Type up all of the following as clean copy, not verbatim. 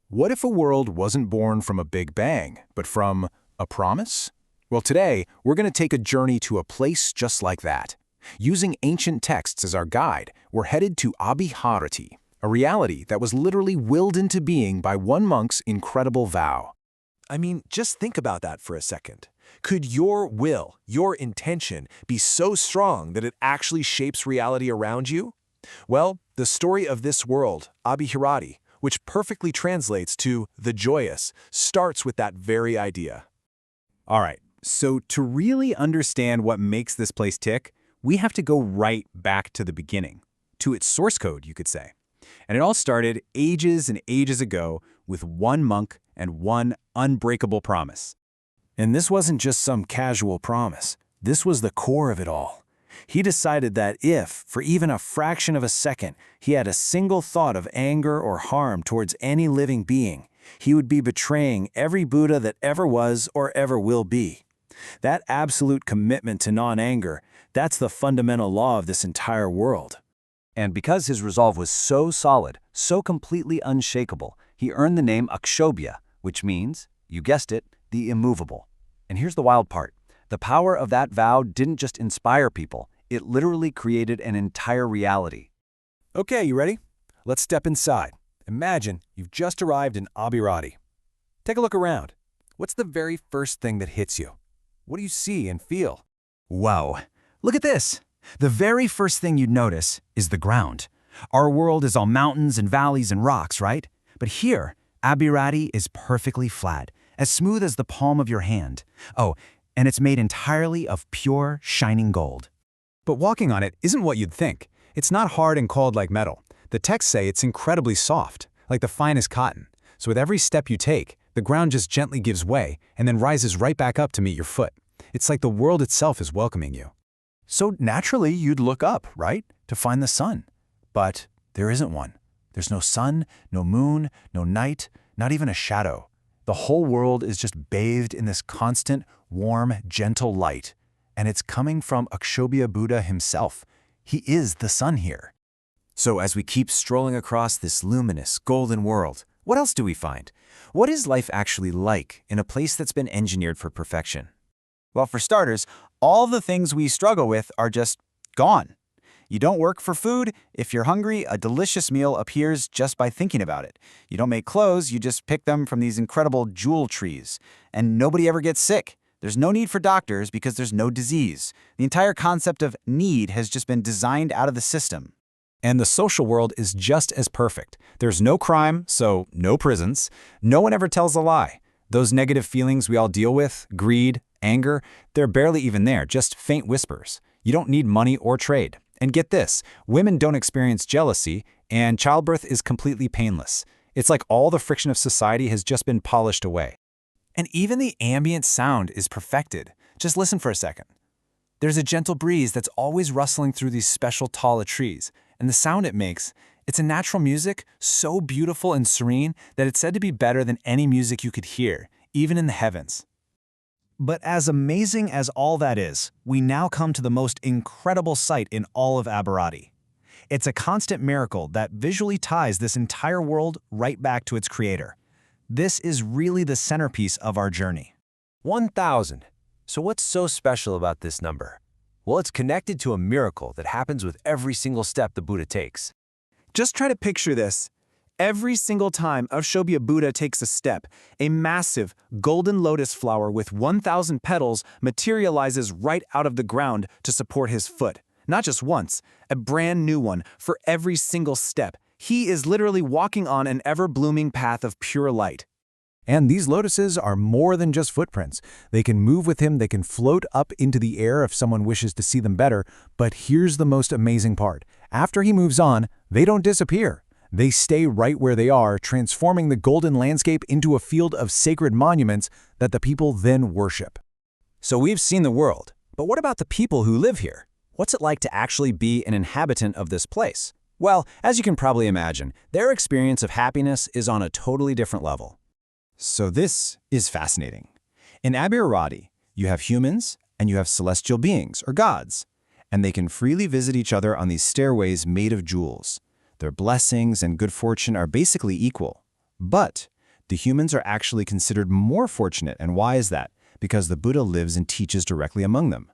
What if a world wasn't born from a big bang, but from a promise? Well, today, we're going to take a journey to a place just like that. Using ancient texts as our guide, we're headed to Abhiharati, a reality that was literally willed into being by one monk's incredible vow. I mean, just think about that for a second. Could your will, your intention, be so strong that it actually shapes reality around you? Well, the story of this world, Abhiharati, which perfectly translates to the joyous, starts with that very idea. All right, so to really understand what makes this place tick, we have to go right back to the beginning, to its source code, you could say. And it all started ages and ages ago with one monk and one unbreakable promise. And this wasn't just some casual promise. This was the core of it all. He decided that if, for even a fraction of a second, he had a single thought of anger or harm towards any living being, he would be betraying every Buddha that ever was or ever will be. That absolute commitment to non-anger, that's the fundamental law of this entire world. And because his resolve was so solid, so completely unshakable, he earned the name Akshobhya, which means, you guessed it, the immovable. And here's the wild part. The power of that vow didn't just inspire people, it literally created an entire reality. Okay, you ready? Let's step inside. Imagine you've just arrived in Abhiharati. Take a look around. What's the very first thing that hits you? What do you see and feel? Whoa, look at this. The very first thing you'd notice is the ground. Our world is all mountains and valleys and rocks, right? But here, Abhiharati is perfectly flat, as smooth as the palm of your hand. Oh, and it's made entirely of pure, shining gold. But walking on it isn't what you'd think. It's not hard and cold like metal. The texts say it's incredibly soft, like the finest cotton. So with every step you take, the ground just gently gives way and then rises right back up to meet your foot. It's like the world itself is welcoming you. So naturally, you'd look up, right? To find the sun. But there isn't one. There's no sun, no moon, no night, not even a shadow. The whole world is just bathed in this constant, warm, gentle light. And it's coming from Akshobhya Buddha himself. He is the sun here. So as we keep strolling across this luminous, golden world, what else do we find? What is life actually like in a place that's been engineered for perfection? Well, for starters, all the things we struggle with are just gone. You don't work for food. If you're hungry, a delicious meal appears just by thinking about it. You don't make clothes, you just pick them from these incredible jewel trees. And nobody ever gets sick. There's no need for doctors because there's no disease. The entire concept of need has just been designed out of the system. And the social world is just as perfect. There's no crime, so no prisons. No one ever tells a lie. Those negative feelings we all deal with, greed, anger, they're barely even there, just faint whispers. You don't need money or trade. And get this, women don't experience jealousy, and childbirth is completely painless. It's like all the friction of society has just been polished away. And even the ambient sound is perfected. Just listen for a second. There's a gentle breeze that's always rustling through these special tall trees, and the sound it makes, it's a natural music so beautiful and serene that it's said to be better than any music you could hear, even in the heavens. But as amazing as all that is, we now come to the most incredible sight in all of Abhiharati. It's a constant miracle that visually ties this entire world right back to its creator. This is really the centerpiece of our journey. 1,000. So what's so special about this number? Well, it's connected to a miracle that happens with every single step the Buddha takes. Just try to picture this. Every single time Akshobhya Buddha takes a step, a massive golden lotus flower with 1,000 petals materializes right out of the ground to support his foot. Not just once, a brand new one for every single step. He is literally walking on an ever-blooming path of pure light. And these lotuses are more than just footprints. They can move with him, they can float up into the air if someone wishes to see them better. But here's the most amazing part. After he moves on, they don't disappear. They stay right where they are, transforming the golden landscape into a field of sacred monuments that the people then worship. So we've seen the world, but what about the people who live here? What's it like to actually be an inhabitant of this place? Well, as you can probably imagine, their experience of happiness is on a totally different level. So this is fascinating. In Abhiharati, you have humans and you have celestial beings, or gods, and they can freely visit each other on these stairways made of jewels. Their blessings and good fortune are basically equal. But The humans are actually considered more fortunate, and why is that? Because the Buddha lives and teaches directly among them.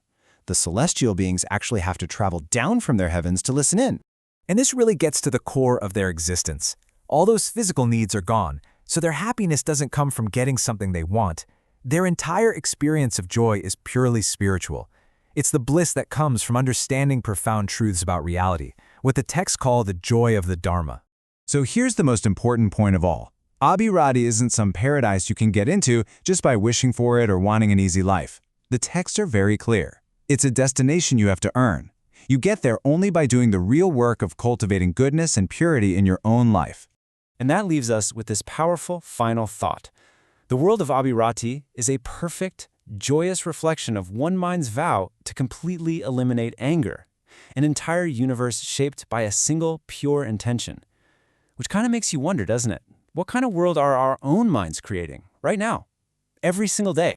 The celestial beings actually have to travel down from their heavens to listen in. And this really gets to the core of their existence. All those physical needs are gone, so their happiness doesn't come from getting something they want. Their entire experience of joy is purely spiritual. It's the bliss that comes from understanding profound truths about reality, what the texts call the joy of the Dharma. So here's the most important point of all. Abhirati isn't some paradise you can get into just by wishing for it or wanting an easy life. The texts are very clear. It's a destination you have to earn. You get there only by doing the real work of cultivating goodness and purity in your own life. And that leaves us with this powerful final thought. The world of Abhirati is a perfect, joyous reflection of one mind's vow to completely eliminate anger, an entire universe shaped by a single pure intention. Which kind of makes you wonder, doesn't it? What kind of world are our own minds creating right now, every single day?